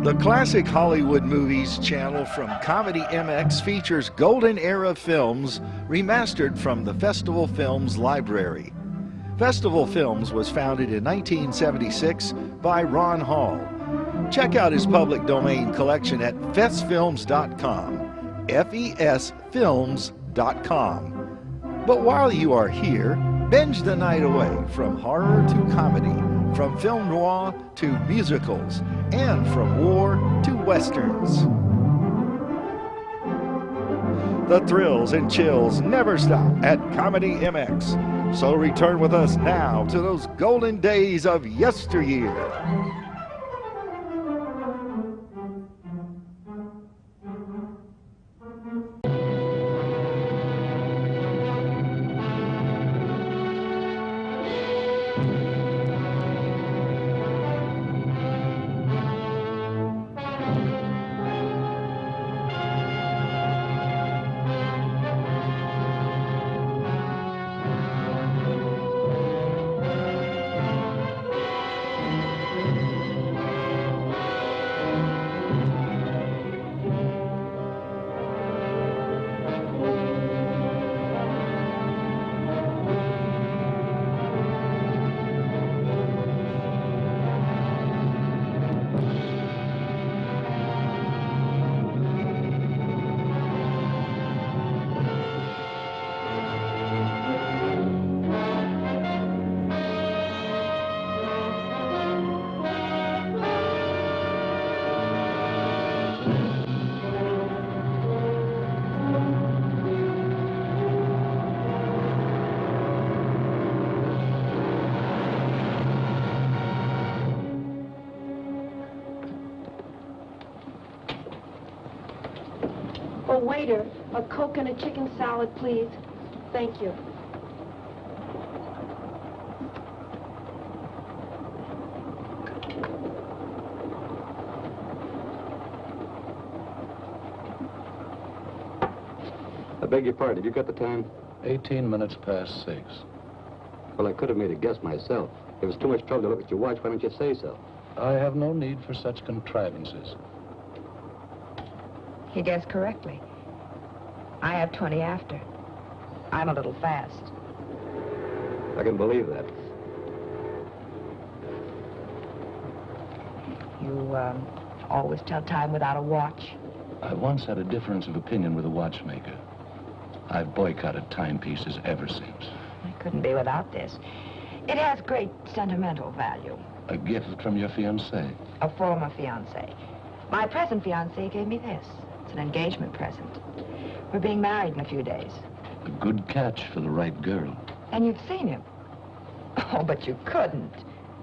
The Classic Hollywood Movies channel from Comedy MX features golden era films remastered from the Festival Films library. Festival Films was founded in 1976 by Ron Hall. Check out his public domain collection at festfilms.com, fesfilms.com. But while you are here, binge the night away from horror to comedy, from film noir to musicals, and from war to westerns. The thrills and chills never stop at Comedy MX. So return with us now to those golden days of yesteryear. Oh, waiter, a Coke and a chicken salad, please. Thank you. I beg your pardon, did you got the time? 18 minutes past 6. Well, I could have made a guess myself. It was too much trouble to look at your watch. Why don't you say so? I have no need for such contrivances. He guessed correctly. I have 20 after. I'm a little fast. I can believe that. You, always tell time without a watch? I once had a difference of opinion with a watchmaker. I've boycotted timepieces ever since. I couldn't be without this. It has great sentimental value. A gift from your fiancé. A former fiancé. My present fiancé gave me this. It's an engagement present. We're being married in a few days. A good catch for the right girl. And you've seen him. Oh, but you couldn't.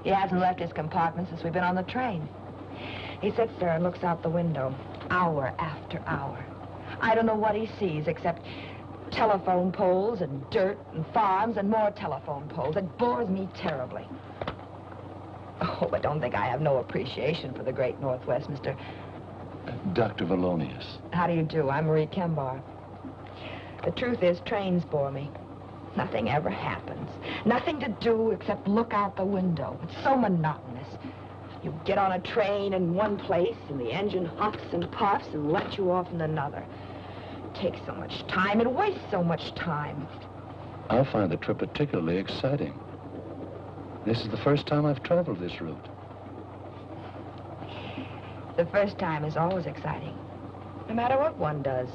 He hasn't left his compartment since we've been on the train. He sits there and looks out the window, hour after hour. I don't know what he sees except telephone poles and dirt and farms and more telephone poles. It bores me terribly. Oh, but don't think I have no appreciation for the great Northwest, Mr. Dr. Valonius. How do you do? I'm Marie Kembar. The truth is, trains bore me. Nothing ever happens. Nothing to do except look out the window. It's so monotonous. You get on a train in one place, and the engine huffs and puffs and lets you off in another. It takes so much time. It wastes so much time. I find the trip particularly exciting. This is the first time I've traveled this route. The first time is always exciting, no matter what one does.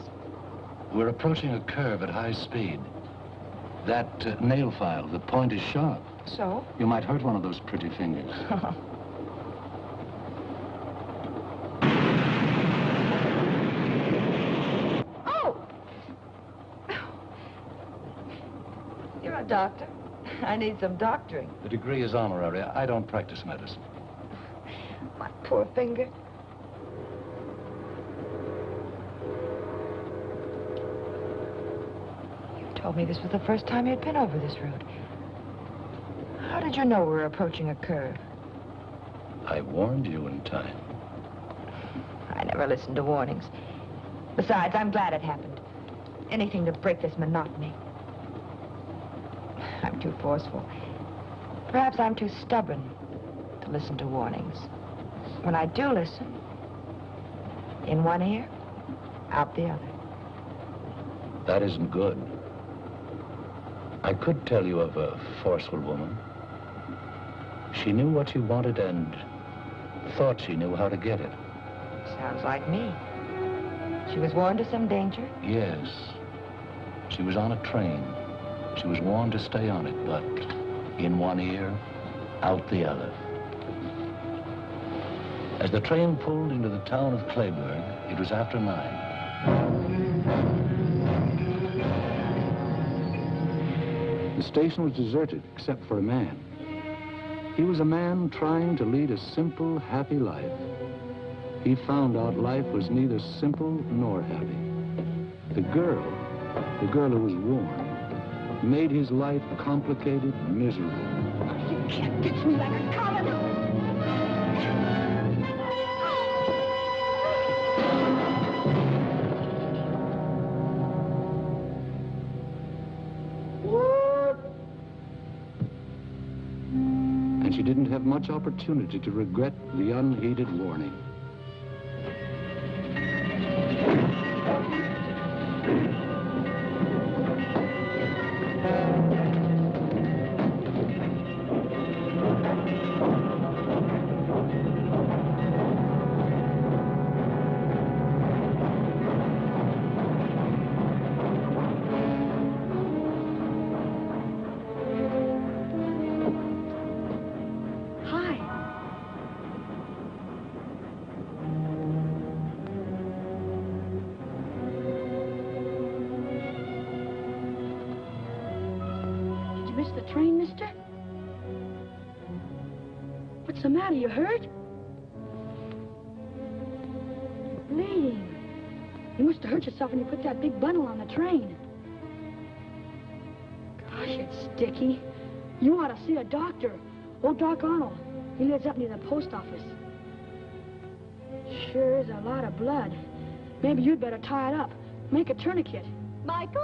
We're approaching a curve at high speed. That nail file, the point is sharp. So? You might hurt one of those pretty fingers. Oh! You're a doctor. I need some doctoring. The degree is honorary. I don't practice medicine. My poor finger. You told me this was the first time you'd been over this route. How did you know we were approaching a curve? I warned you in time. I never listened to warnings. Besides, I'm glad it happened. Anything to break this monotony. I'm too forceful. Perhaps I'm too stubborn to listen to warnings. When I do listen, In one ear, out the other. That isn't good. I could tell you of a forceful woman. She knew what she wanted and thought she knew how to get it. Sounds like me. She was warned of some danger? Yes. She was on a train. She was warned to stay on it, but in one ear, out the other. As the train pulled into the town of Clayburg, it was after 9. The station was deserted, except for a man. He was a man trying to lead a simple, happy life. He found out life was neither simple nor happy. The girl who was warned, made his life complicated, miserable. You can't pitch me like a Gollard. And she didn't have much opportunity to regret the unheeded warning. Missed the train, mister? What's the matter? You hurt? Bleeding. You must have hurt yourself when you put that big bundle on the train. Gosh, it's sticky. You ought to see a doctor. Old Doc Arnold. He lives up near the post office. Sure is a lot of blood. Maybe you'd better tie it up. Make a tourniquet. Michael?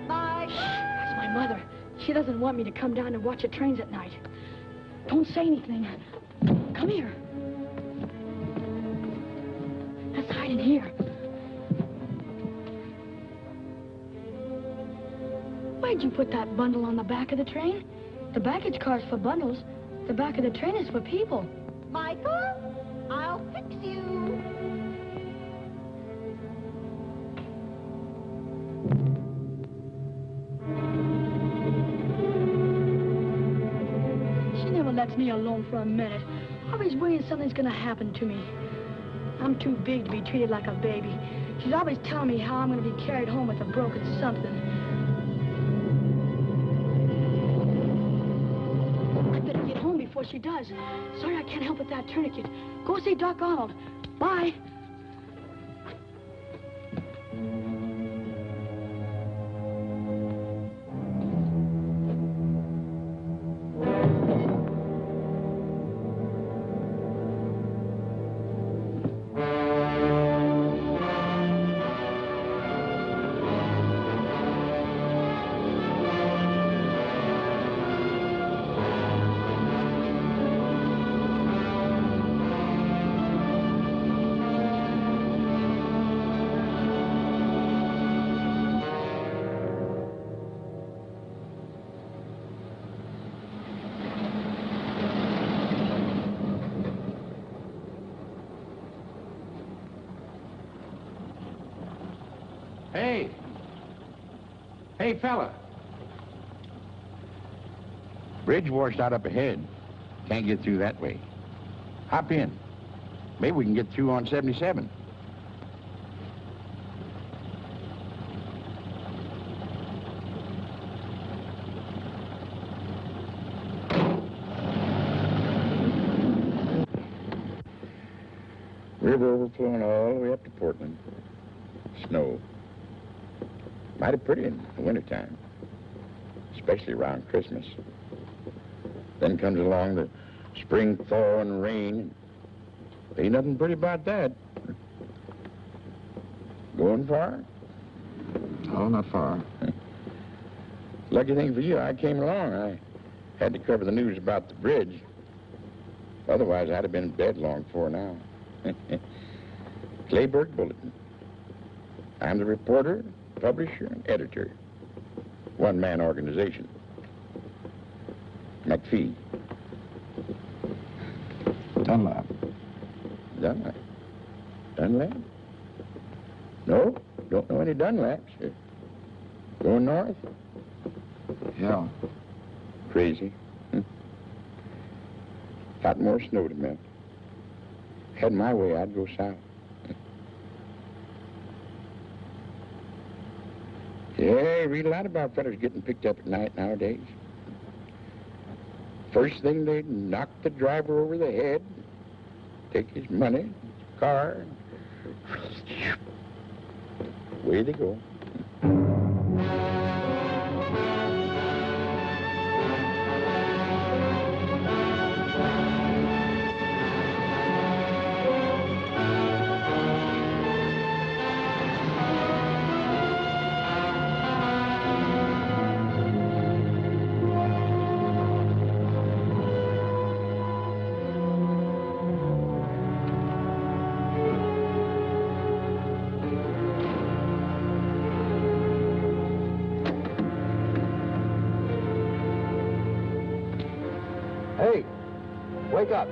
Michael? That's my mother. She doesn't want me to come down and watch the trains at night. Don't say anything. Come here. Let's hide in here. Why'd you put that bundle on the back of the train? The baggage car's for bundles. The back of the train is for people. Michael? I'll fix you. She never lets me alone for a minute. Always worrying something's gonna happen to me. I'm too big to be treated like a baby. She's always telling me how I'm gonna be carried home with a broken something. I better get home before she does. Sorry I can't help with that tourniquet. Go see Doc Arnold. Bye. Hey, fella. Bridge washed out up ahead. Can't get through that way. Hop in. Maybe we can get through on 77. River overflowing all the way up to Portland. Snow. Mighty pretty in the wintertime, especially around Christmas. Then comes along the spring thaw and rain. Ain't nothing pretty about that. Going far? Oh, not far. Lucky thing for you, I came along. I had to cover the news about the bridge. Otherwise, I'd have been in bed long before now. Clayburg Bulletin. I'm the reporter, publisher, and editor. One-man organization. McPhee. Dunlap. Dunlap. Dunlap? No, don't know any Dunlaps. Going north? Yeah. Crazy. Lot more snow to melt. Had my way, I'd go south. Yeah, read a lot about fellas getting picked up at night nowadays. First thing, they knock the driver over the head, take his money, his car, away they go. Hey, wake up.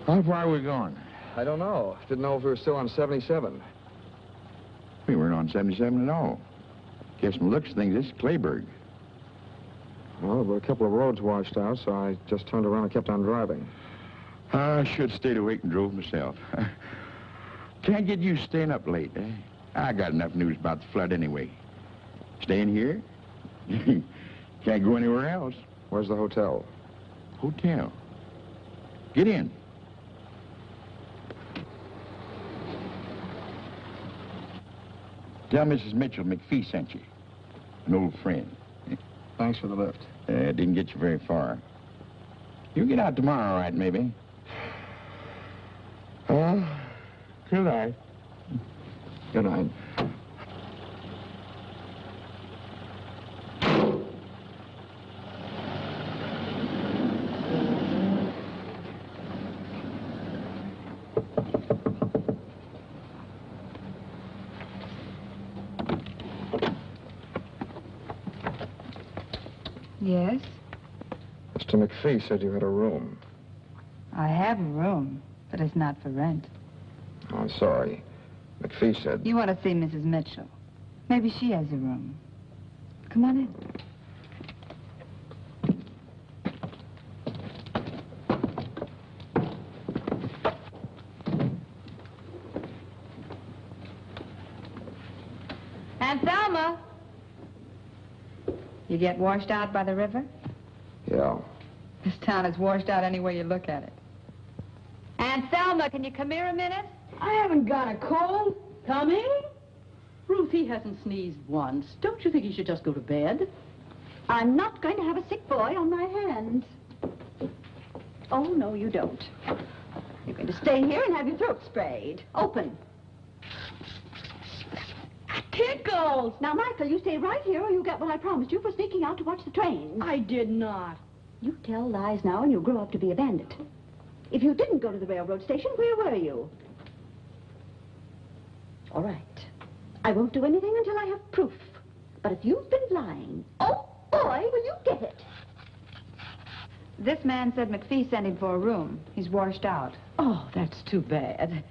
How far are we going? I don't know. Didn't know if we were still on 77. We weren't on 77 at all. Guess from the looks of things, this is Clayburg. Well, there were a couple of roads washed out, so I just turned around and kept on driving. I should have stayed awake and drove myself. Can't get used to staying up late, eh? I got enough news about the flood anyway. Staying here? Can't go anywhere else. Where's the hotel? Hotel. Get in. Tell Mrs. Mitchell McPhee sent you. An old friend. Thanks for the lift. Didn't get you very far. You'll get out tomorrow, all right, maybe? Good night. Good night. Yes? Mr. McPhee said you had a room. I have a room, but it's not for rent. Oh, I'm sorry. McPhee said... You want to see Mrs. Mitchell. Maybe she has a room. Come on in. Aunt Thelma! You get washed out by the river? Yeah. This town is washed out any way you look at it. Aunt Thelma, can you come here a minute? I haven't got a cold. Coming? Ruth, he hasn't sneezed once. Don't you think he should just go to bed? I'm not going to have a sick boy on my hands. Oh, no, you don't. You're going to stay here and have your throat sprayed. Open. Tickles! Now, Michael, you stay right here or you get what I promised you for sneaking out to watch the trains. I did not. You tell lies now and you'll grow up to be a bandit. If you didn't go to the railroad station, where were you? All right. I won't do anything until I have proof. But if you've been lying, oh, boy, will you get it. This man said McPhee sent him for a room. He's washed out. Oh, that's too bad.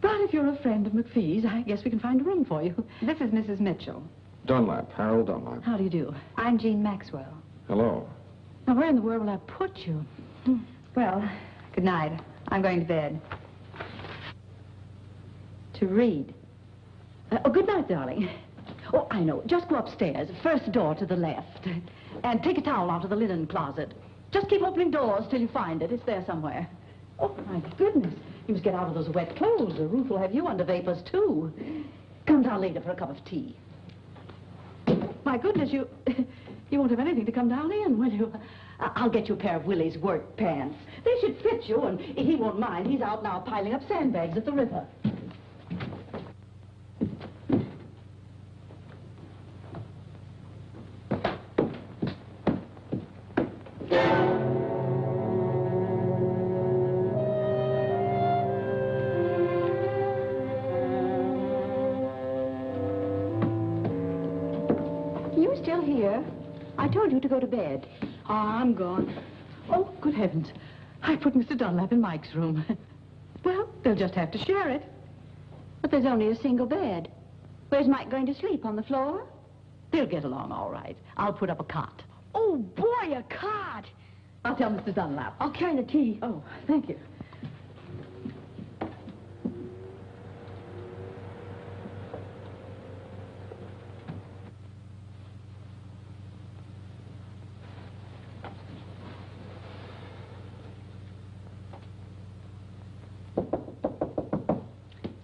But if you're a friend of McPhee's, I guess we can find a room for you. This is Mrs. Mitchell. Dunlap, Harold Dunlap. How do you do? I'm Jean Maxwell. Hello. Now, where in the world will I put you? Well, good night. I'm going to bed. To read. Oh, good night, darling. Oh, I know. Just go upstairs, first door to the left. And take a towel out of the linen closet. Just keep opening doors till you find it. It's there somewhere. Oh, my goodness. You must get out of those wet clothes, or Ruth will have you under vapors, too. Come down later for a cup of tea. My goodness, you won't have anything to come down in, will you? I'll get you a pair of Willie's work pants. They should fit you, and he won't mind. He's out now piling up sandbags at the river. here. I told you to go to bed. Oh, I'm gone. Oh, good heavens. I put Mr. Dunlap in Mike's room. Well, they'll just have to share it. But there's only a single bed. Where's Mike going to sleep? On the floor? They'll get along all right. I'll put up a cot. Oh, boy, a cot. I'll tell Mr. Dunlap. I'll carry the tea. Oh, thank you.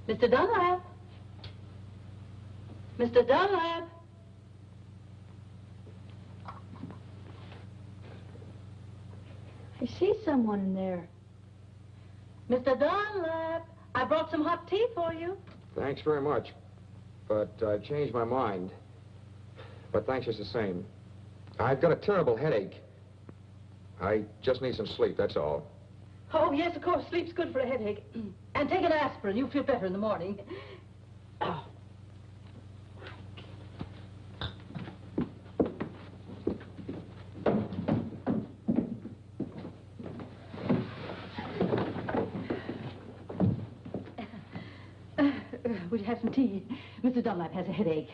Mr. Dunlap? Mr. Dunlap? I see someone in there. Mr. Dunlap, I brought some hot tea for you. Thanks very much. But I've changed my mind. But thanks just the same. I've got a terrible headache. I just need some sleep, that's all. Oh, yes, of course. Sleep's good for a headache. And take an aspirin. You'll feel better in the morning. Oh. Would you have some tea? Mr. Dunlap has a headache.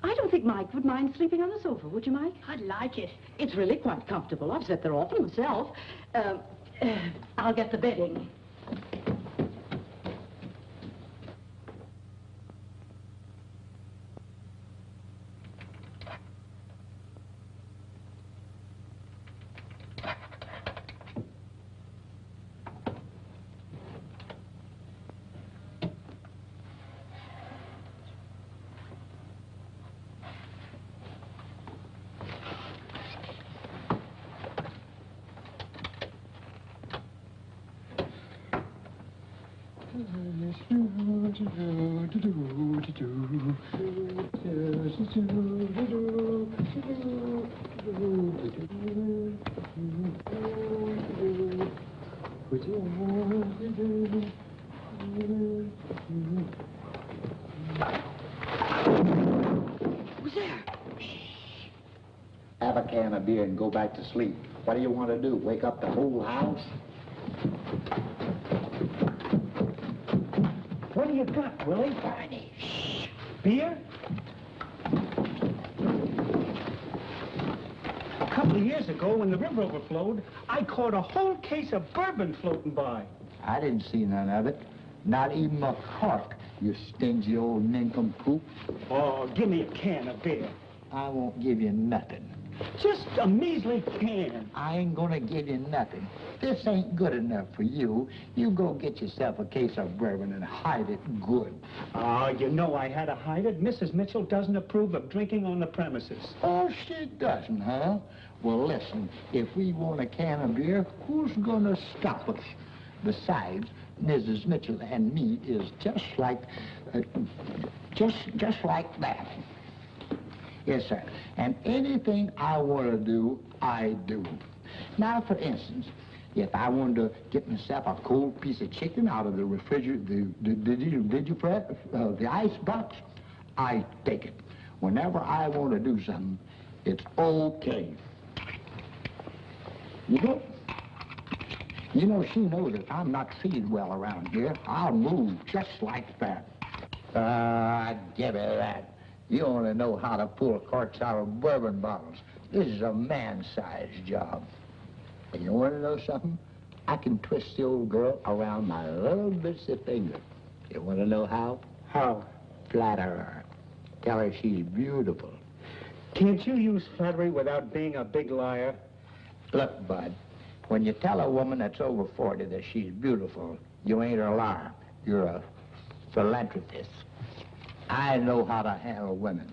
I don't think Mike would mind sleeping on the sofa, would you, Mike? I'd like it. It's really quite comfortable. I've slept there often myself. I'll get the bedding. Who's there? Have a can of beer and go back to sleep. What do you want to do? Wake up the whole house? What do you got, Willie? Barney. Shh. Beer? A couple of years ago, when the river overflowed, I caught a whole case of bourbon floating by. I didn't see none of it. Not even a cork, you stingy old nincompoop. Oh, give me a can of beer. I won't give you nothing. Just a measly can. I ain't gonna give you nothing. This ain't good enough for you. You go get yourself a case of bourbon and hide it good. Oh, you know I had to hide it. Mrs. Mitchell doesn't approve of drinking on the premises. Oh, she doesn't, huh? Well, listen, if we want a can of beer, who's gonna stop us? Besides, Mrs. Mitchell and me is just like that. Yes, sir. And anything I want to do, I do. Now, for instance, if I wanted to get myself a cold piece of chicken out of the refrigerator, the ice box, I take it. Whenever I want to do something, it's okay. You know, she knows that I'm not treated well around here. I'll move just like that. Give her that. You only know how to pull corks out of bourbon bottles. This is a man-sized job. And you want to know something? I can twist the old girl around my little bitsy finger. You want to know how? How? Flatter her. Tell her she's beautiful. Can't you use flattery without being a big liar? Look, Bud, when you tell a woman that's over 40 that she's beautiful, you ain't a liar. You're a philanthropist. I know how to handle women.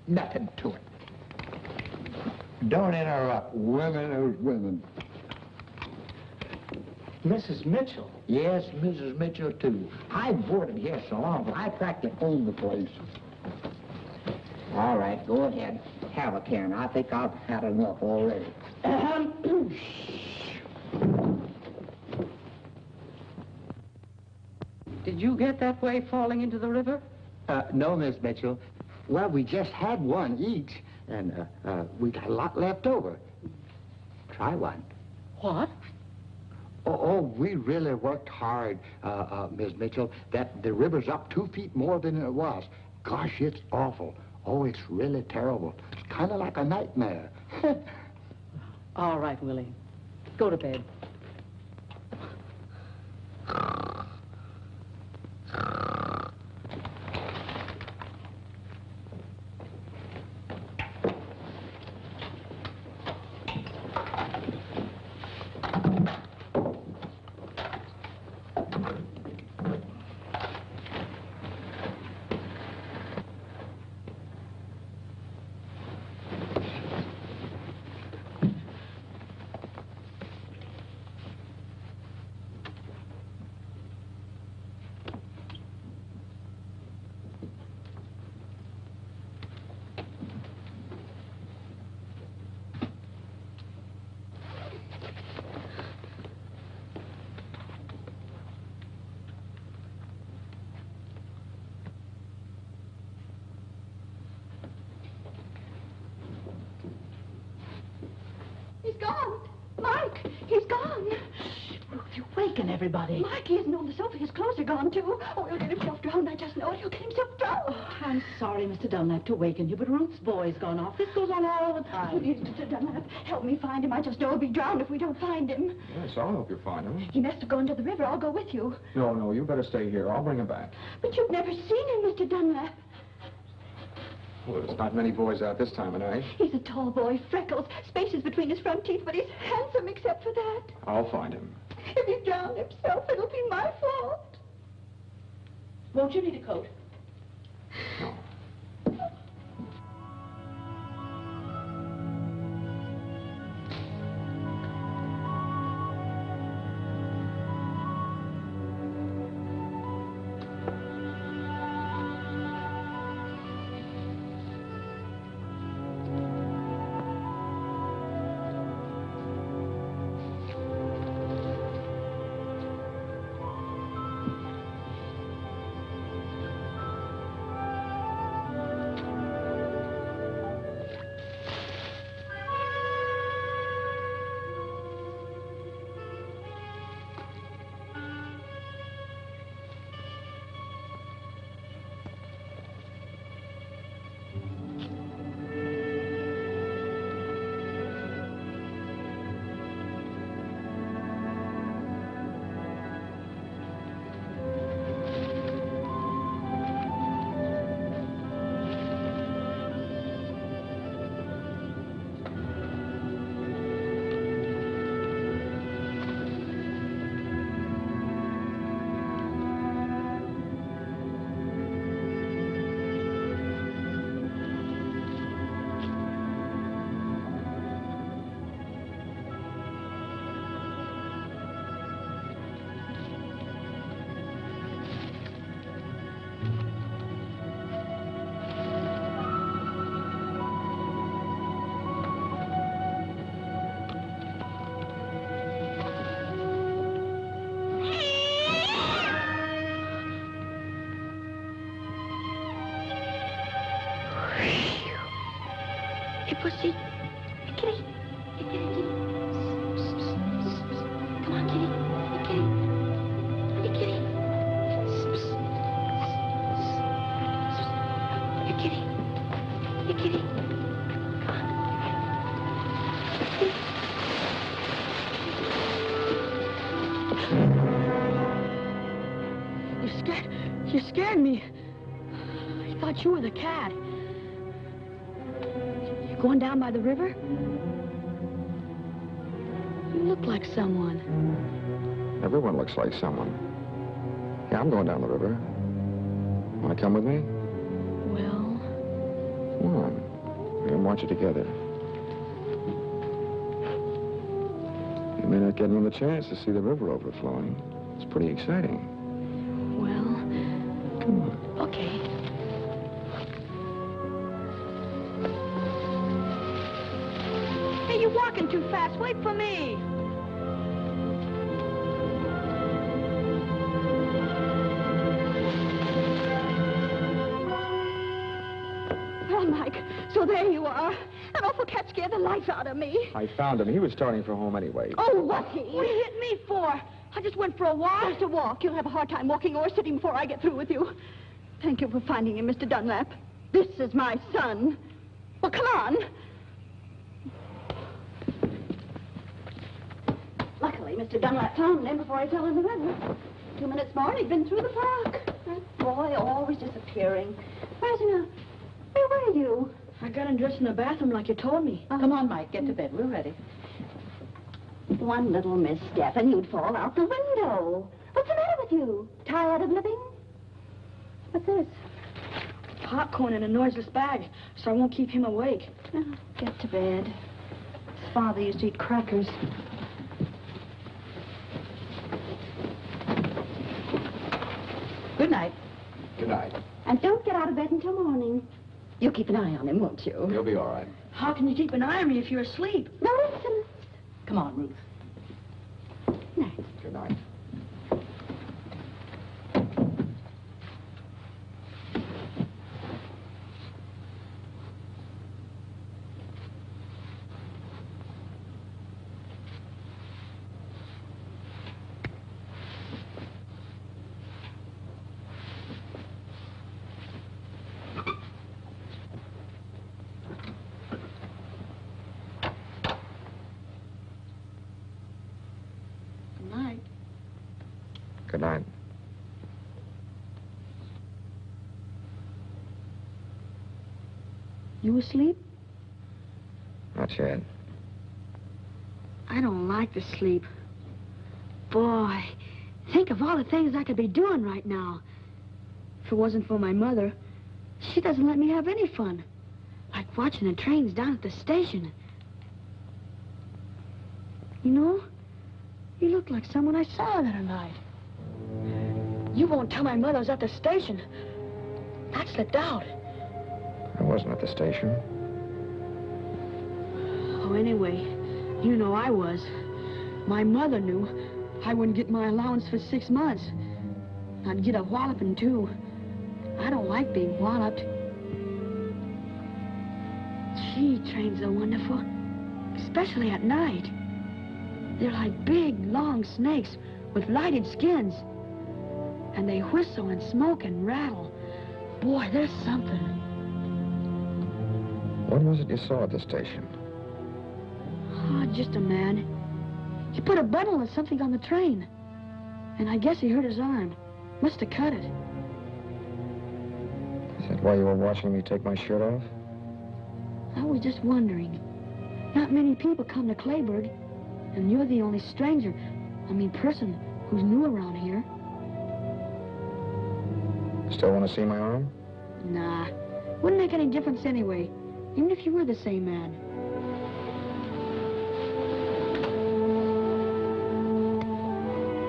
Nothing to it. Don't interrupt. Women are women. Mrs. Mitchell? Yes, Mrs. Mitchell, too. I boarded here so long, but I practically own the place. All right, go ahead. Have a can. I think I've had enough already. Did you get that way falling into the river? No, Miss Mitchell. Well, we just had one each, and we got a lot left over. Try one. What? Oh, we really worked hard, Miss Mitchell. The river's up 2 feet more than it was. Gosh, it's awful. Oh, it's really terrible. It's kind of like a nightmare. All right, Willie. Go to bed. He's gone. Mike, he's gone. You're waking everybody. Mike, he isn't on the sofa. His clothes are gone, too. Oh, he'll get himself drowned. I just know it. He'll get himself drowned. Oh, I'm sorry, Mr. Dunlap, to waken you, but Ruth's boy's gone off. This goes on all the time. Please, Mr. Dunlap, help me find him. I just know he'll be drowned if we don't find him. Yes, I'll help you find him. He must have gone to the river. I'll go with you. No, you better stay here. I'll bring him back. But you've never seen him, Mr. Dunlap. Well, there's not many boys out this time of night. He's a tall boy, freckles, spaces between his front teeth, but he's handsome except for that. I'll find him. If he drowned himself, it'll be my fault. Won't you need a coat? No. Hey, Pussy. Hey, Kitty. Hey, Kitty, Kitty. Psst, psst, psst, psst. Come on, Kitty. Hey, Kitty. Hey, Kitty. Psst, psst, psst, psst. Hey, Kitty. Hey, Kitty. Come on. You scared me. I thought you were the cat. Going down by the river? You look like someone. Everyone looks like someone. Yeah, I'm going down the river. Want to come with me? Well... Come on. We can watch it together. You may not get another chance to see the river overflowing. It's pretty exciting. Well... Come on. Okay. Hey, you're walking too fast. Wait for me. Oh, there you are. That awful cat scared the life out of me. I found him. He was starting for home anyway. Oh, was he? What do you hit me for? I just went for a walk. Just a walk. You'll have a hard time walking or sitting before I get through with you. Thank you for finding him, Mr. Dunlap. This is my son. Well, come on. Luckily, Mr. Dunlap found him before he fell in the river. 2 minutes more and he'd been through the park. That boy always disappearing. Where's he now? Where were you? I got undressed in the bathroom like you told me. Come on, Mike, get to bed. We're ready. One little misstep and you'd fall out the window. What's the matter with you? Tired of living? What's this? Popcorn in a noiseless bag, so I won't keep him awake. Oh, get to bed. His father used to eat crackers. Good night. Good night. And don't get out of bed until morning. You'll keep an eye on him, won't you? You'll be all right. How can you keep an eye on me if you're asleep? Nonsense. Come on, Ruth. Night. Good night. Good night. You asleep? Not yet. I don't like to sleep. Boy, think of all the things I could be doing right now. If it wasn't for my mother, she doesn't let me have any fun. Like watching the trains down at the station. You know, you look like someone I saw the other night. You won't tell my mother I was at the station. That slipped out. I wasn't at the station. Oh, anyway, you know I was. My mother knew I wouldn't get my allowance for 6 months. I'd get a walloping, too. I don't like being walloped. Gee, trains are wonderful. Especially at night. They're like big, long snakes with lighted skins. And they whistle and smoke and rattle. Boy, there's something. What was it you saw at the station? Oh, just a man. He put a bundle of something on the train. And I guess he hurt his arm. Must have cut it. Is that why you were watching me take my shirt off? I was just wondering. Not many people come to Clayburg. And you're the only stranger, person who's new around here. Still want to see my arm? Nah. Wouldn't make any difference anyway. Even if you were the same man.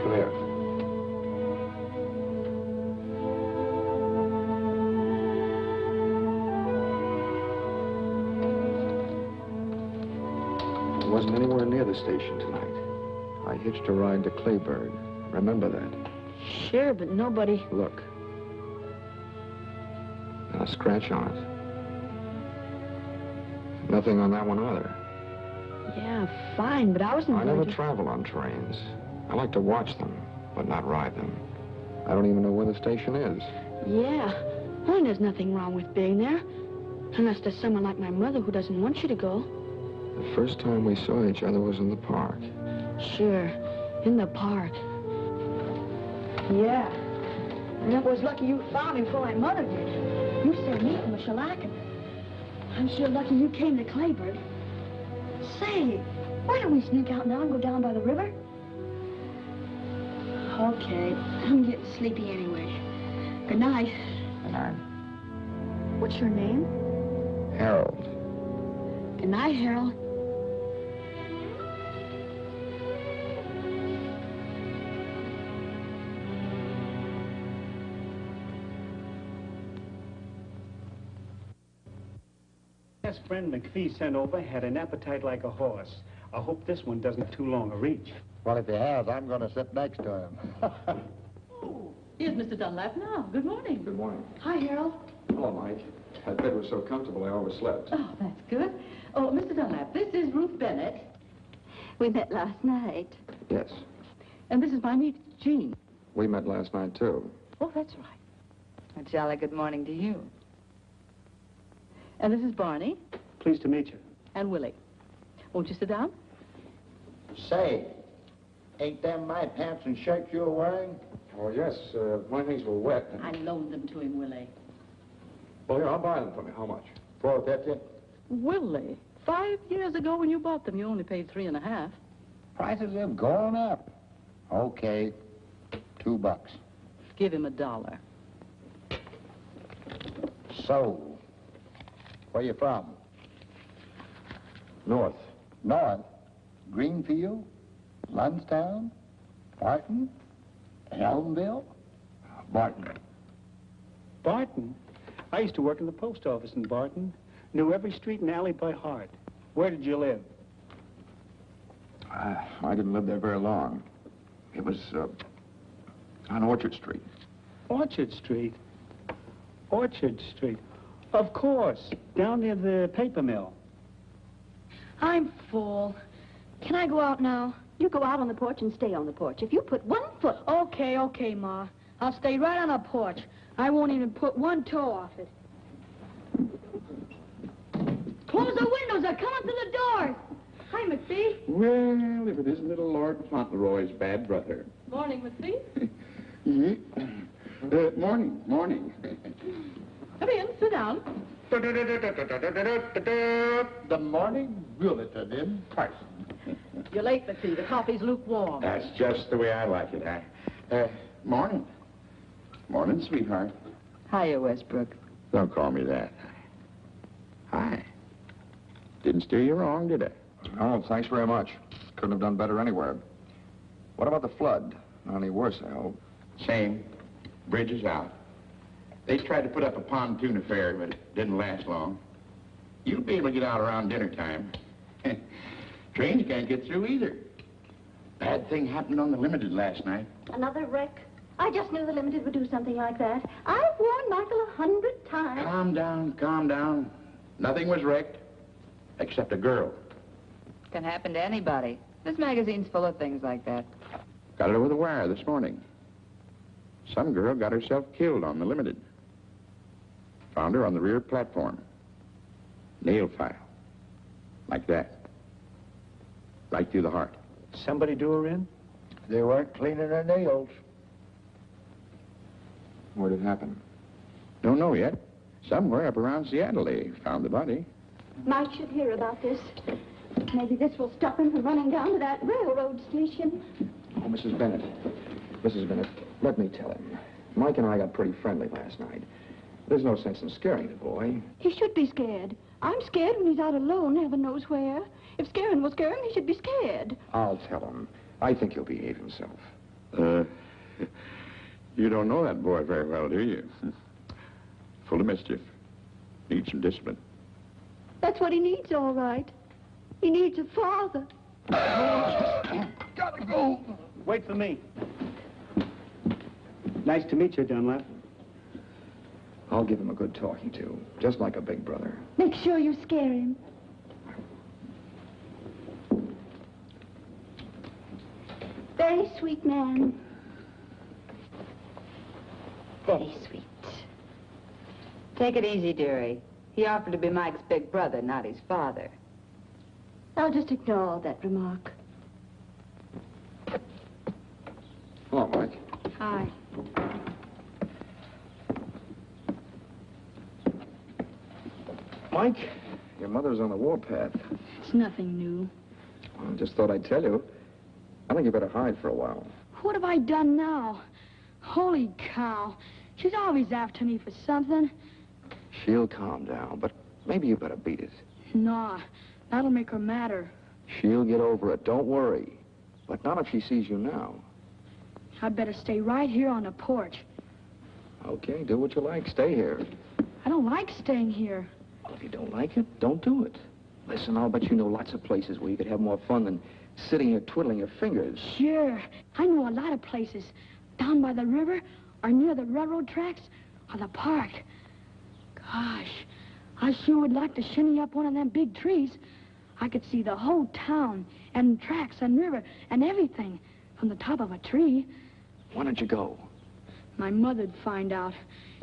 Come here. I wasn't anywhere near the station tonight. I hitched a ride to Clayburg. Remember that? Sure, but nobody... Look. And a scratch on it. Nothing on that one either. Yeah, fine, but I wasn't I going never to... travel on trains. I like to watch them, but not ride them. I don't even know where the station is. Yeah. Well, there's nothing wrong with being there. Unless there's someone like my mother who doesn't want you to go. The first time we saw each other was in the park. Sure, in the park. Yeah. And it was lucky you found me before my mother did. You said meet him with shellacking. I'm sure lucky you came to Clayburg. Say, why don't we sneak out now and go down by the river? Okay, I'm getting sleepy anyway. Good night. Good night. What's your name? Harold. Good night, Harold. Yes, friend McPhee sent over had an appetite like a horse. I hope this one doesn't have too long a reach. Well, if he has, I'm going to sit next to him. Oh, here's Mr. Dunlap now. Good morning. Good morning. Hi, Harold. Hello, Mike. That bed was so comfortable I overslept. Oh, that's good. Oh, Mr. Dunlap, this is Ruth Bennett. We met last night. Yes. And this is my niece, Jean. We met last night, too. Oh, that's right. A jolly good morning to you. And this is Barney Pleased to meet you. and Willie. Won't you sit down? Say, ain't them my pants and shirts you're wearing? Oh, yes. My things were wet. I loaned them to him, Willie. Well, here, I'll buy them for me. How much? $4.50. Willie, 5 years ago when you bought them, you only paid $3.50. Prices have gone up. Okay, $2. Give him $1. So, where you from? North. North? Greenfield? Lundstown? Barton? Elmville? Barton. Barton? I used to work in the post office in Barton. Knew every street and alley by heart. Where did you live? I didn't live there very long. It was on Orchard Street. Orchard Street. Orchard Street. Of course. Down near the paper mill. I'm full. Can I go out now? You go out on the porch and stay on the porch. If you put 1 foot... Okay, Ma. I'll stay right on the porch. I won't even put 1 toe off it. Close the windows. They're coming through the doors. Hi, McPhee. Well, if it isn't little Lord Fauntleroy's bad brother. Morning, McPhee. Morning, morning. Come in, sit down. The morning bulletin in person. You're late, McPhee. The coffee's lukewarm. That's just the way I like it, morning. Morning, sweetheart. Hiya, Westbrook. Don't call me that. Hi. Didn't steer you wrong, did I? Oh, thanks very much. Couldn't have done better anywhere. What about the flood? Not any worse, I hope. Same. Bridge is out. They tried to put up a pontoon affair, but it didn't last long. You'll be able to get out around dinner time. Trains can't get through either. Bad thing happened on the Limited last night. Another wreck? I just knew the Limited would do something like that. I've warned Michael 100 times. Calm down, calm down. Nothing was wrecked, except a girl. Can happen to anybody. This magazine's full of things like that. Got it over the wire this morning. Some girl got herself killed on the Limited. Found her on the rear platform. Nail file. Like that. Right through the heart. Somebody do her in? They weren't cleaning their nails. Where'd it happen? Don't know yet. Somewhere up around Seattle they found the body. Mike should hear about this. Maybe this will stop him from running down to that railroad station. Oh, Mrs. Bennett. Mrs. Bennett, let me tell him. Mike and I got pretty friendly last night. There's no sense in scaring the boy. He should be scared. I'm scared when he's out alone, heaven knows where. If scaring will scare him, he should be scared. I'll tell him. I think he'll behave himself. You don't know that boy very well, do you? Full of mischief. Needs some discipline. That's what he needs, all right. He needs a father. Gotta go. Wait for me. Nice to meet you, Dunlap. I'll give him a good talking to, just like a big brother. Make sure you scare him. Very sweet man. Very sweet. Take it easy, dearie. He offered to be Mike's big brother, not his father. I'll just ignore that remark. Hello, Mike. Hi. Mike, your mother's on the warpath. It's nothing new. Well, I just thought I'd tell you. I think you better hide for a while. What have I done now? Holy cow. She's always after me for something. She'll calm down, but maybe you better beat it. Nah, that'll make her madder. She'll get over it, don't worry. But not if she sees you now. I'd better stay right here on the porch. Okay, do what you like. Stay here. I don't like staying here. Well, if you don't like it, don't do it. Listen, I'll bet you know lots of places where you could have more fun than sitting here twiddling your fingers. Sure. I know a lot of places. Down by the river, or near the railroad tracks, or the park. Gosh, I sure would like to shinny up one of them big trees. I could see the whole town and tracks and river and everything from the top of a tree. Why don't you go? My mother'd find out.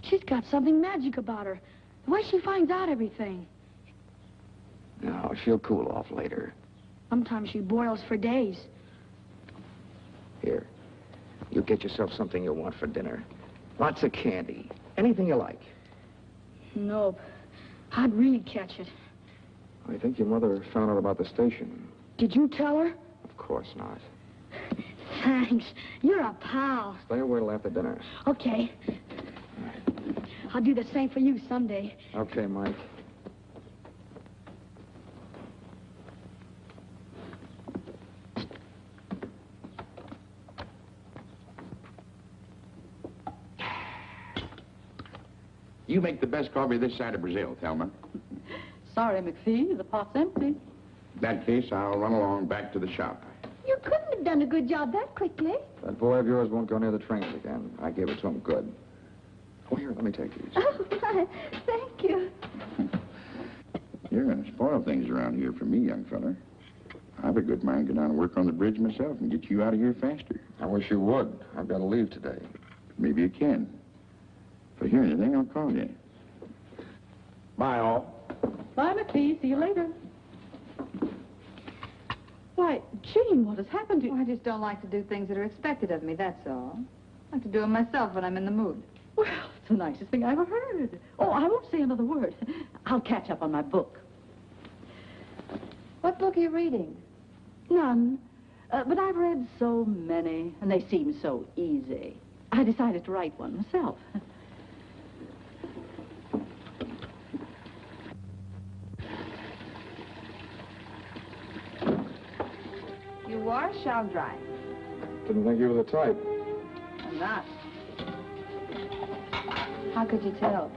She's got something magic about her. The way she finds out everything. No, she'll cool off later. Sometimes she boils for days. Here, you get yourself something you'll want for dinner. Lots of candy. Anything you like. Nope. I'd really catch it. I think your mother found out about the station. Did you tell her? Of course not. Thanks. You're a pal. Stay away till after dinner. Okay. I'll do the same for you someday. Okay, Mike. You make the best coffee this side of Brazil, Thelma. Sorry, McPhee, the pot's empty. In that case, I'll run along back to the shop. You couldn't have done a good job that quickly. That boy of yours won't go near the trains again. I gave it to him good. Oh, here, let me take these. Oh, my, thank you. You're going to spoil things around here for me, young fella. I've a good mind to go down and work on the bridge myself and get you out of here faster. I wish you would. I've got to leave today. Maybe you can. If I hear anything, I'll call you. Bye, all. Bye, McPhee. See you later. Why, Jean, what has happened to you? Oh, I just don't like to do things that are expected of me, that's all. I like to do them myself when I'm in the mood. Well, it's the nicest thing I ever heard. Oh, I won't say another word. I'll catch up on my book. What book are you reading? None. But I've read so many, and they seem so easy. I decided to write one myself. You wash, I'll dry. Didn't think you were the type. I'm not. How could you tell?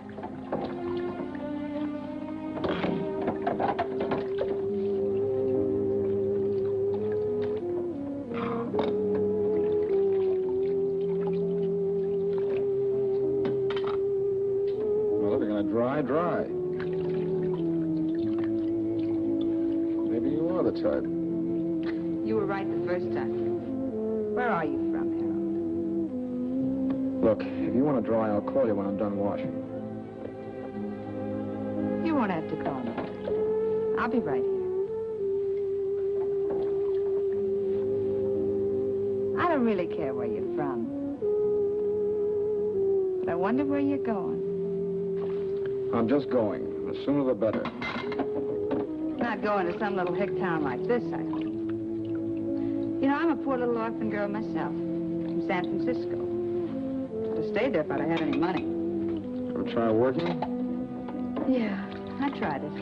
Well, if you're going to dry, dry. Maybe you are the type. You were right the first time. Where are you from, Harold? Look, if you want to dry, I'll call you when I'm done washing. You won't have to call me. I'll be right here. I don't really care where you're from. But I wonder where you're going. I'm just going. The sooner the better. Not going to some little hick town like this, I hope. You know, I'm a poor little orphan girl myself, from San Francisco. I'd have stayed there if I'd have had any money. Ever try working? Yeah, I tried it.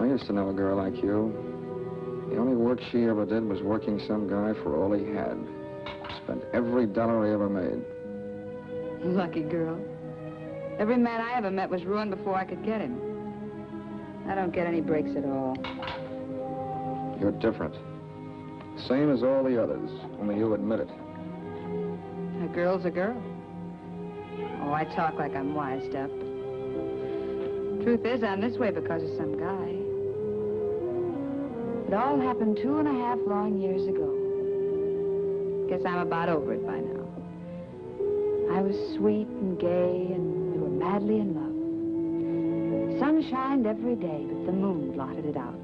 I used to know a girl like you. The only work she ever did was working some guy for all he had. Spent every dollar he ever made. Lucky girl. Every man I ever met was ruined before I could get him. I don't get any breaks at all. You're different. Same as all the others, only you admit it. A girl's a girl. Oh, I talk like I'm wised up. Truth is, I'm this way because of some guy. It all happened 2.5 long years ago. Guess I'm about over it by now. I was sweet and gay, and we were madly in love. Sun shined every day, but the moon blotted it out.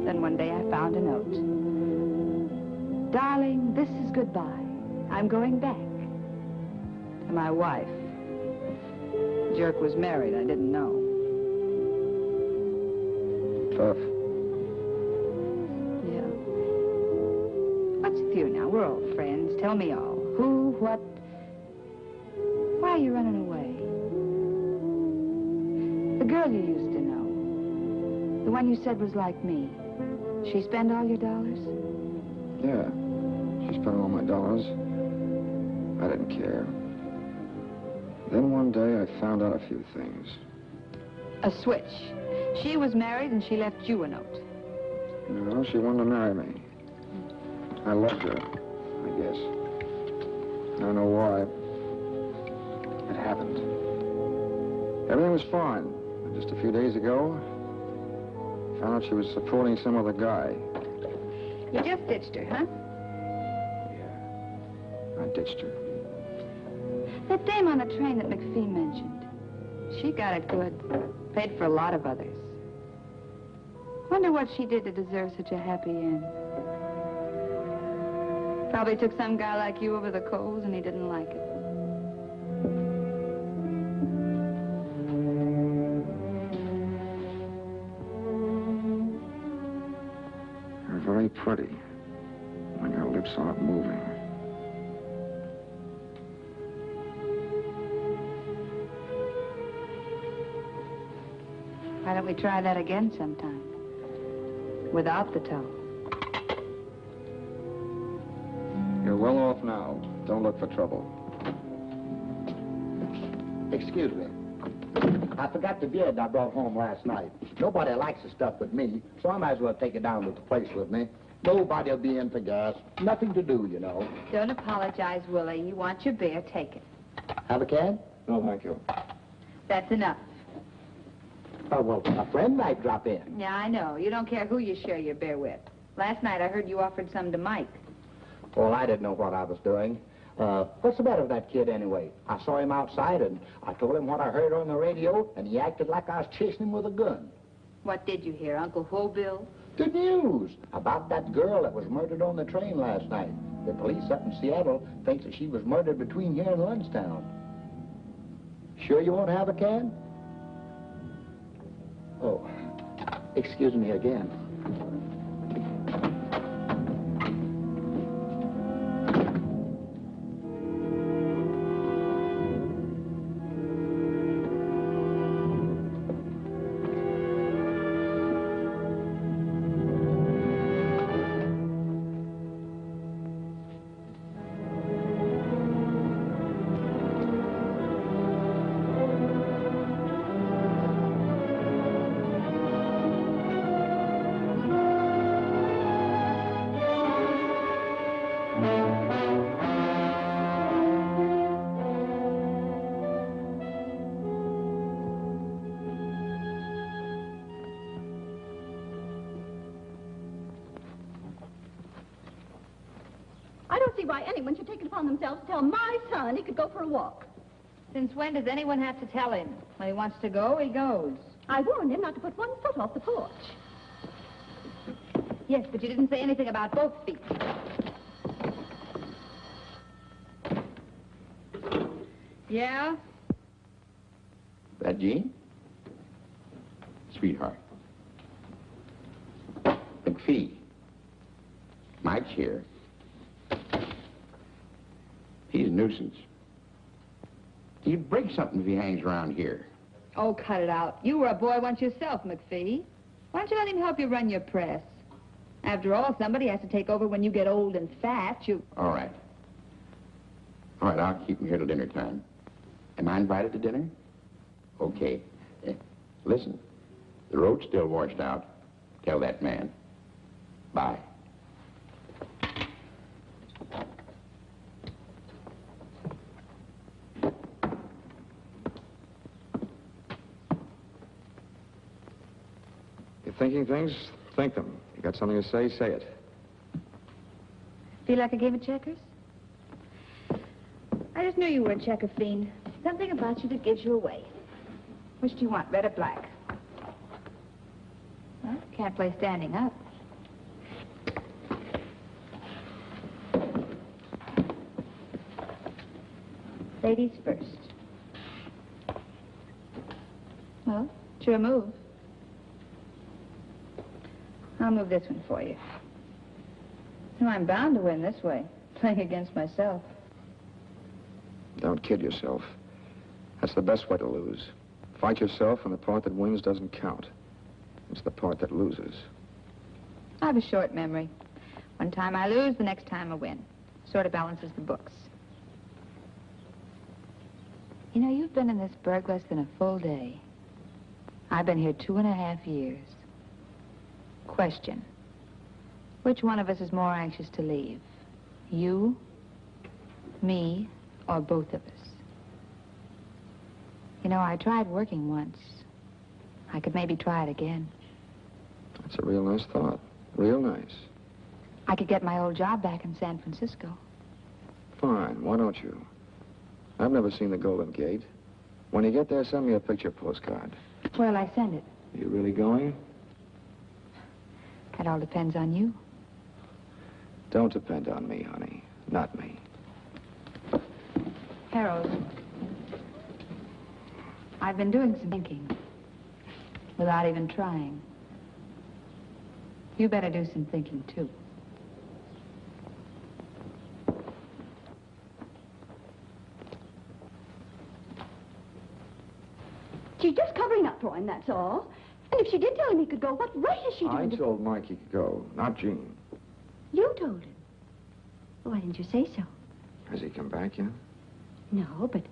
Then one day I found a note. Darling, this is goodbye. I'm going back. To my wife. The jerk was married. I didn't know. Tough. Yeah. What's with you now? We're old friends. Tell me all. Who, what? Why are you running away? The girl you used to know. The one you said was like me. She spend all your dollars? Yeah. She spent all my dollars. I didn't care. Then one day I found out a few things. A switch. She was married and she left you a note. No, she wanted to marry me. I loved her, I guess. I don't know why. It happened. Everything was fine. Just a few days ago, found out she was supporting some other guy. You just ditched her, huh? I ditched her. That dame on the train that McPhee mentioned. She got it good. Paid for a lot of others. Wonder what she did to deserve such a happy end. Probably took some guy like you over the coals and he didn't like it. You're very pretty when your lips aren't moving. Why don't we try that again sometime? Without the toe. You're well off now. Don't look for trouble. Excuse me. I forgot the beard I brought home last night. Nobody likes the stuff with me, so I might as well take it down to the place with me. Nobody'll be in for gas. Nothing to do, you know. Don't apologize, Willie. You want your beer, take it. Have a can? No, thank you. That's enough. Oh, well, a friend might drop in. Yeah, I know. You don't care who you share your beer with. Last night I heard you offered some to Mike. Well, I didn't know what I was doing. What's the matter with that kid, anyway? I saw him outside, and I told him what I heard on the radio, and he acted like I was chasing him with a gun. What did you hear, Uncle Wobill? The news about that girl that was murdered on the train last night. The police up in Seattle thinks that she was murdered between here and Lundstown. Sure you won't have a can? Oh, excuse me again. I don't see why anyone should take it upon themselves to tell my son he could go for a walk. Since when does anyone have to tell him? When he wants to go, he goes. I warned him not to put one foot off the porch. Yes, but you didn't say anything about both feet. Yeah? That Jean? Sweetheart. McPhee. Mike's here. He's a nuisance. He'd break something if he hangs around here. Oh, cut it out. You were a boy once yourself, McPhee. Why don't you let him help you run your press? After all, somebody has to take over when you get old and fat. All right. All right, I'll keep him here till dinner time. Am I invited to dinner? Okay. Listen, the road's still washed out. Tell that man. Bye. You're thinking things? Think them. You got something to say? Say it. Feel like a game of checkers? I just knew you were a checker fiend. Something about you that gives you away. Which do you want, red or black? Well, can't play standing up. Ladies first. Well, it's your move. I'll move this one for you. No, I'm bound to win this way, playing against myself. Don't kid yourself. That's the best way to lose. Fight yourself, and the part that wins doesn't count. It's the part that loses. I have a short memory. One time I lose, the next time I win. Sort of balances the books. You know, you've been in this burg less than a full day. I've been here 2.5 years. Question. Which one of us is more anxious to leave? You, me, or both of us? You know, I tried working once. I could maybe try it again. That's a real nice thought. Real nice. I could get my old job back in San Francisco. Fine, why don't you? I've never seen the Golden Gate. When you get there, send me a picture postcard. Where'll I send it? You really going? That all depends on you. Don't depend on me, honey. Not me. Harold, I've been doing some thinking without even trying. You better do some thinking, too. She's just covering up for him, that's all. And if she did tell him he could go, what right has she I to... told Mike he could go, not Jean. You told him. Why didn't you say so? Has he come back yet? No, but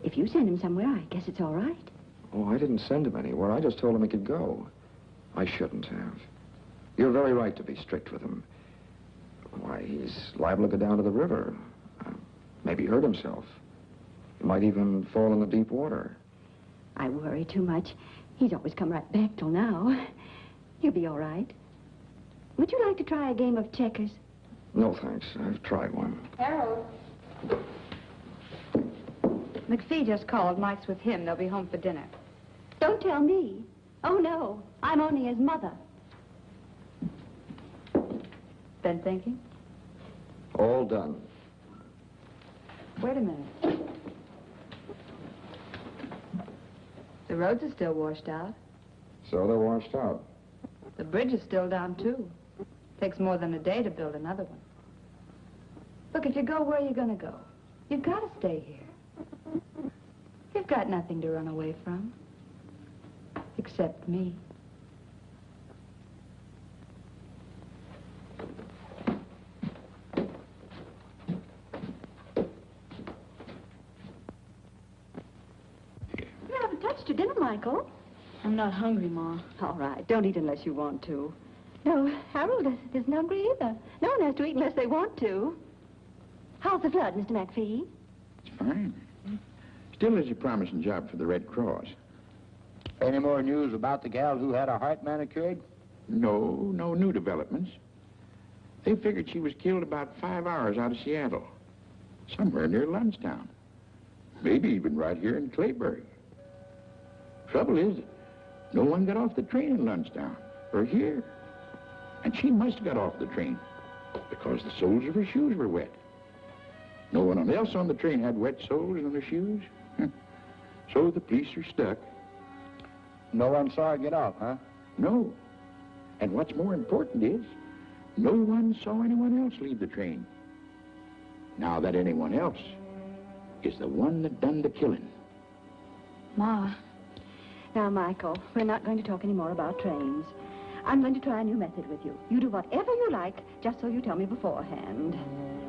if you send him somewhere, I guess it's all right. Oh, I didn't send him anywhere. I just told him he could go. I shouldn't have. You're very right to be strict with him. Why, he's liable to go down to the river. Maybe hurt himself. He might even fall in the deep water. I worry too much. He's always come right back till now. He'll be all right. Would you like to try a game of checkers? No, thanks. I've tried one. Harold. McPhee just called. Mike's with him. They'll be home for dinner. Don't tell me. Oh, no. I'm only his mother. Been thinking? All done. Wait a minute. The roads are still washed out. So they're washed out. The bridge is still down, too. Takes more than a day to build another one. Look, if you go where you're going to go, you've got to stay here. You've got nothing to run away from. Except me. You haven't touched your dinner, Michael. I'm not hungry, Ma. All right, don't eat unless you want to. No, Harold isn't hungry either. No one has to eat unless they want to. How's the flood, Mr. McPhee? It's fine. Still is a promising job for the Red Cross. Any more news about the gal who had her heart manicured? No new developments. They figured she was killed about 5 hours out of Seattle. Somewhere near Lundstown. Maybe even right here in Clayburg. Trouble is, no one got off the train in Lundstown, or here. And she must have got off the train, because the soles of her shoes were wet. No one else on the train had wet soles on their shoes. So the police are stuck. No one saw her get off, huh? No. And what's more important is, no one saw anyone else leave the train. Now that anyone else is the one that done the killing. Ma. Now, Michael, we're not going to talk any more about trains. I'm going to try a new method with you. You do whatever you like, just so you tell me beforehand.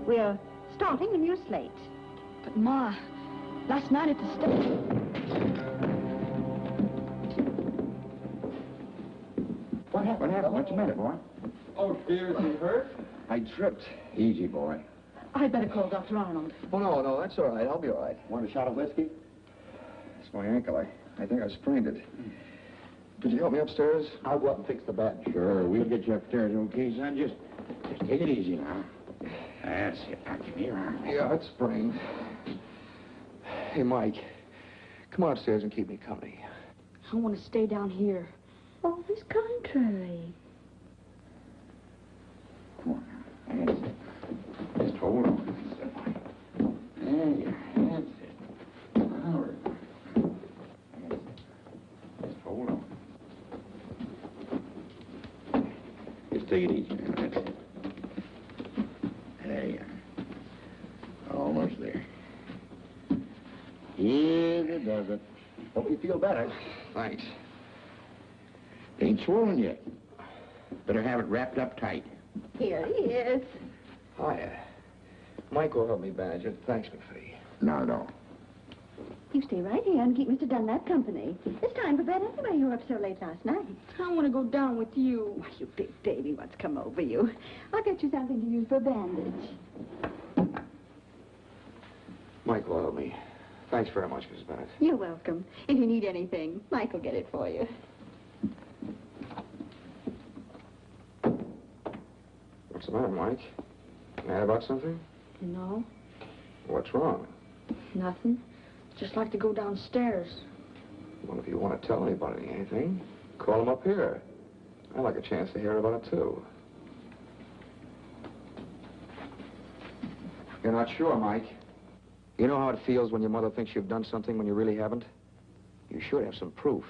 We're starting a new slate. But, Ma, last night at the station... What happened? What's the matter, boy? Oh, dear, is he hurt? I tripped. Easy, boy. I'd better call Dr. Arnold. Oh, no, that's all right. I'll be all right. Want a shot of whiskey? It's my ankle. I think I sprained it. Could you help me upstairs? I'll go up and fix the bed. Sure, we'll get you upstairs, okay, son? Just take it easy now. That's it. Now, give me your arm. Yeah, it's sprained. Hey, Mike, come on upstairs and keep me company. I want to stay down here. Always contrary. Come on now. That's it. Just hold on. There you are. That's it. Now we're... That's it. Just hold on. Just take it easy now. That's it. There you are. Almost there. Yes, it does it. Hope you feel better. Thanks. Ain't swollen yet. Better have it wrapped up tight. Here he is. Hiya. Mike will help me bandage it. Thanks, McPhee. Not at all. You stay right here and keep Mr. Dunlap company. It's time for bed anyway. You were up so late last night. I want to go down with you. Why, you big baby, what's come over you? I'll get you something to use for a bandage. Mike will help me. Thanks very much, Mrs. Bennett. You're welcome. If you need anything, Mike will get it for you. What's the matter, Mike? Mad about something? No, What's wrong? nothing. Just like to go downstairs. Well, if you want to tell anybody anything, call them up here. I'd like a chance to hear about it, too. You're not sure, Mike? You know how it feels when your mother thinks you've done something when you really haven't? You should have some proof.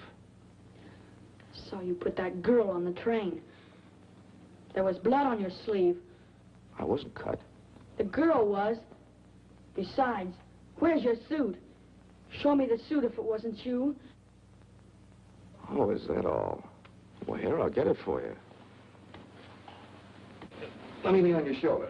Saw you put that girl on the train. There was blood on your sleeve. I wasn't cut. The girl was. Besides, where's your suit? Show me the suit if it wasn't you. Oh, is that all? Well, here, I'll get it for you. Let me lean on your shoulder.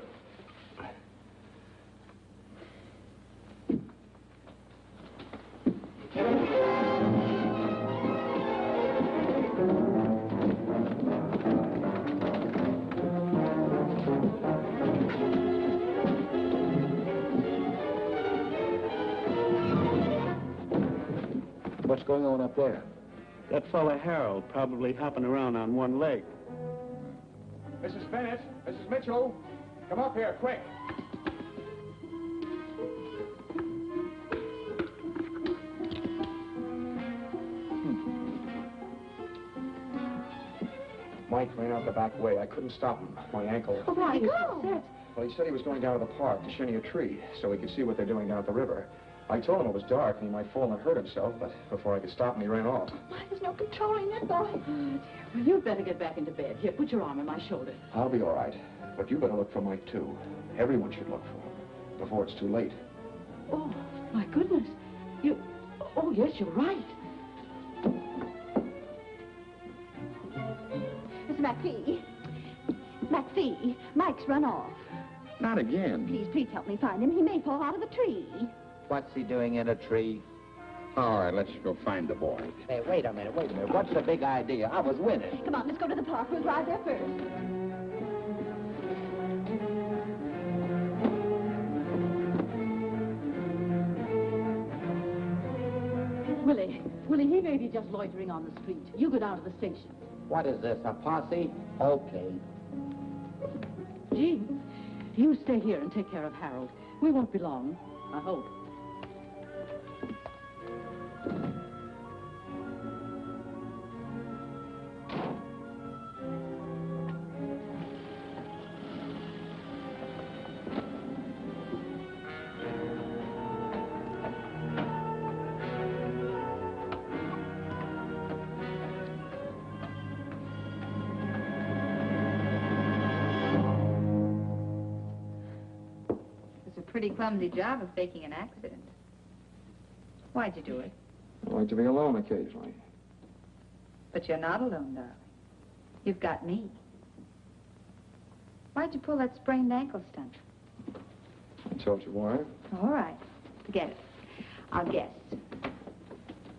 What's going on up there? That fella Harold probably hopping around on one leg. Mrs. Bennett, Mrs. Mitchell, come up here, quick. Mike ran out the back way. I couldn't stop him. My ankle. Oh, why go? Well, he said he was going down to the park to shinny a tree so he could see what they're doing down at the river. I told him it was dark and he might fall and hurt himself, but before I could stop him, he ran off. Why, there's no controlling that boy. Oh, dear. Well, you'd better get back into bed. Here, put your arm on my shoulder. I'll be all right, but you better look for Mike, too. Everyone should look for him before it's too late. Oh, my goodness. Oh, yes, you're right. Mr. McPhee. McPhee, Mike's run off. Not again. Please help me find him. He may fall out of the tree. What's he doing in a tree? All right, let's go find the boy. Hey, wait a minute. What's the big idea? I was winning. Come on, let's go to the park. We'll drive there first. Willie, he may be just loitering on the street. You go down to the station. What is this, a posse? Okay. Jean, you stay here and take care of Harold. We won't be long, I hope. Pretty clumsy job of faking an accident. Why'd you do it? I like to be alone occasionally. But you're not alone, darling. You've got me. Why'd you pull that sprained ankle stunt? I told you why. All right. Forget it. I'll guess.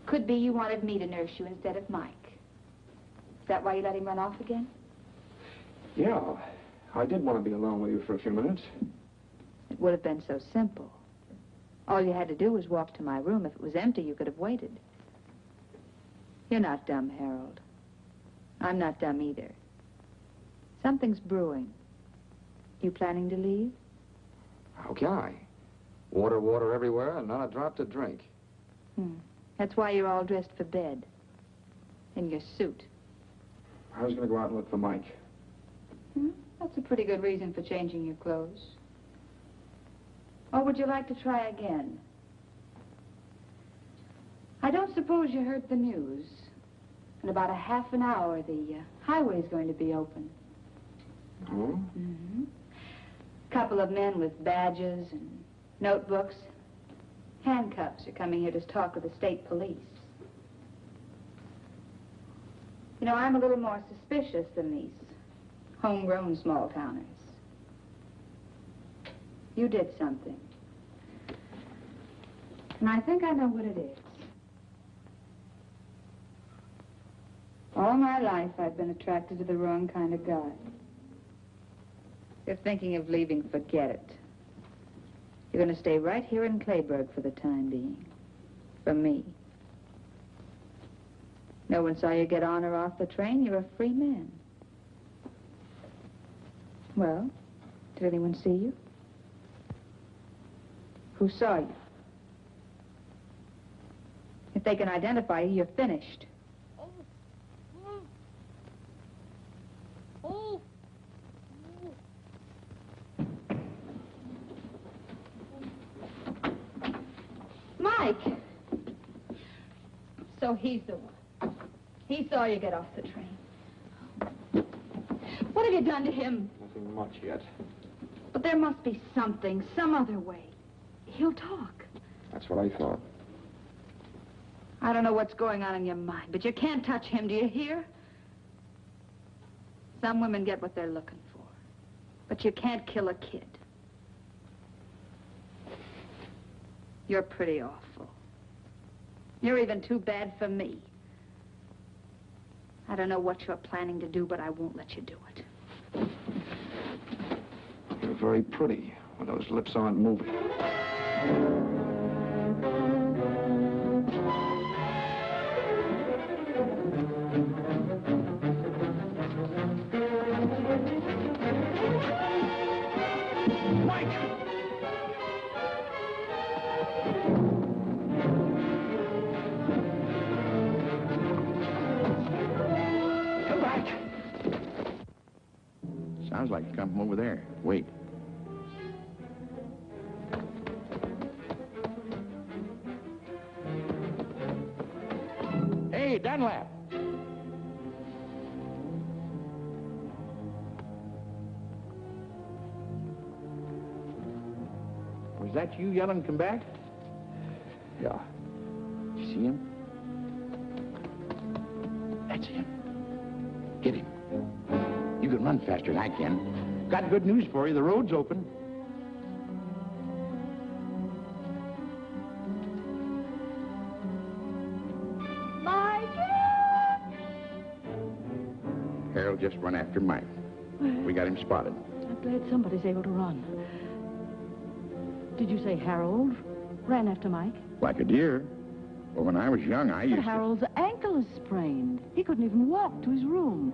Could be you wanted me to nurse you instead of Mike. Is that why you let him run off again? Yeah, I did want to be alone with you for a few minutes. It would have been so simple. All you had to do was walk to my room. If it was empty, you could have waited. You're not dumb, Harold. I'm not dumb either. Something's brewing. You planning to leave? How can I? Water everywhere and not a drop to drink. That's why you're all dressed for bed. In your suit. I was going to go out and look for Mike. That's a pretty good reason for changing your clothes. Or would you like to try again? I don't suppose you heard the news. In about a half an hour, the highway's going to be open. Oh? Couple of men with badges and notebooks. Handcuffs are coming here to talk with the state police. You know, I'm a little more suspicious than these homegrown small-towners. You did something. And I think I know what it is. All my life, I've been attracted to the wrong kind of guy. If you're thinking of leaving, forget it. You're going to stay right here in Clayburg for the time being. For me. No one saw you get on or off the train. You're a free man. Well, did anyone see you? Who saw you? If they can identify you, you're finished. Mike! So he's the one. He saw you get off the train. What have you done to him? Nothing much yet. But there must be something, some other way. He'll talk. That's what I thought. I don't know what's going on in your mind, but you can't touch him, do you hear? Some women get what they're looking for. But you can't kill a kid. You're pretty awful. You're even too bad for me. I don't know what you're planning to do, but I won't let you do it. You're very pretty when those lips aren't moving. Sounds like you come from over there. Wait. Hey, Dunlap. Was that you yelling, come back? Yeah. You see him? That's him. Get him. You can run faster than I can. Got good news for you. The road's open. Harold just run after Mike. We got him spotted. I'm glad somebody's able to run. Did you say Harold ran after Mike? Like a deer. Well, when I was young, I used But Harold's ankle is sprained. He couldn't even walk to his room.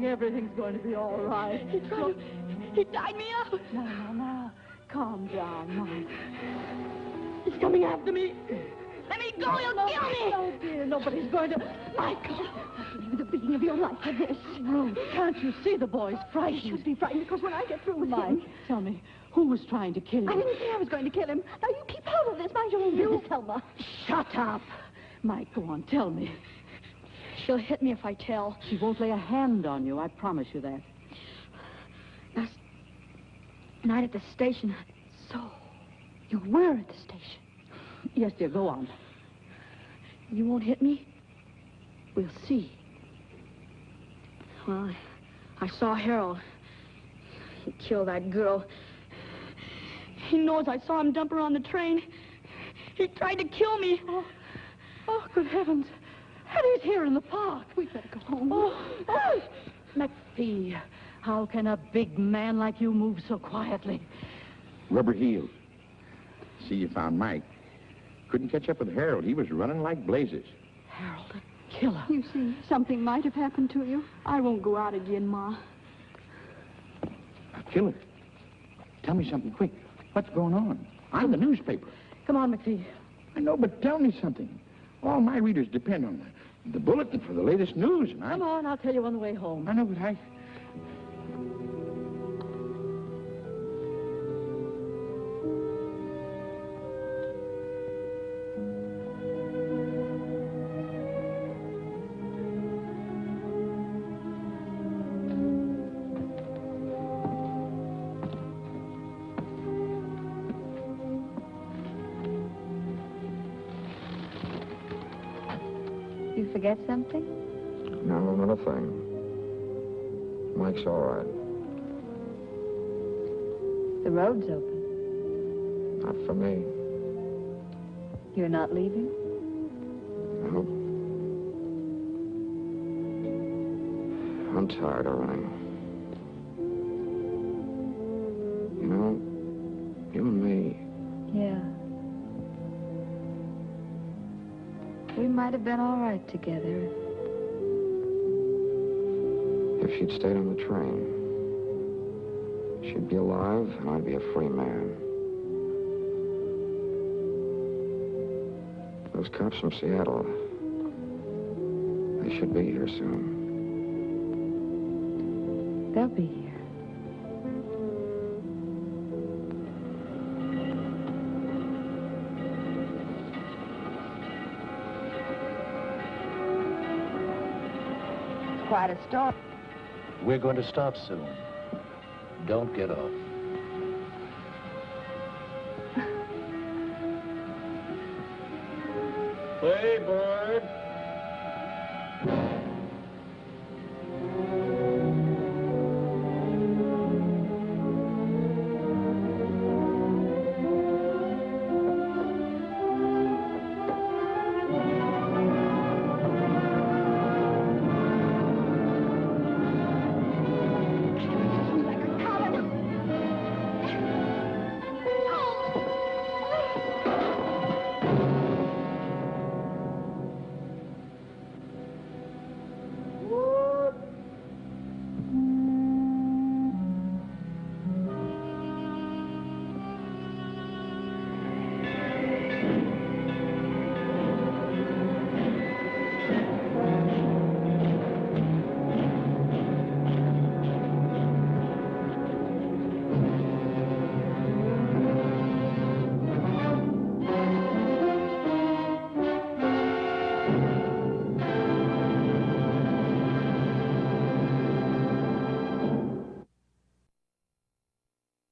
Everything's going to be all right. He tied me up. No. Calm down, Mike. He's coming after me. Let me go, he'll kill me. Oh, dear, nobody's going to... Michael, I'll give you the beating of your life for this. Ruth, can't you see the boy's frightened? He should be frightened because when I get through with Mike, him... tell me, who was trying to kill you? I didn't say I was going to kill him. Now, you keep hold of this. Mind your own business, Selma. Shut up. Mike, go on, tell me. She'll hit me if I tell. She won't lay a hand on you, I promise you that. Last night at the station. So, you were at the station. Yes, dear, go on. You won't hit me? We'll see. Well, I saw Harold. He killed that girl. He knows I saw him dump her on the train. He tried to kill me. Oh, good heavens. Eddie's here in the park. We'd better go home. Oh. McPhee, how can a big man like you move so quietly? Rubber heels. See, you found Mike. Couldn't catch up with Harold. He was running like blazes. Harold, a killer. You see, something might have happened to you. I won't go out again, Ma. A killer? Tell me something quick. What's going on? I'm the newspaper. Come on, McPhee. I know, but tell me something. All my readers depend on the bulletin for the latest news, and Come on, I'll tell you on the way home. I know, but I... forget something? No, not a thing. Mike's all right. The road's open. Not for me. You're not leaving? No. I'm tired of running. You know, you and me, Yeah. We might have been all right together. if she'd stayed on the train, she'd be alive and I'd be a free man. Those cops from Seattle, they should be here soon. They'll be here. It's quite a story. We're going to stop soon. Don't get off. Hey, boy.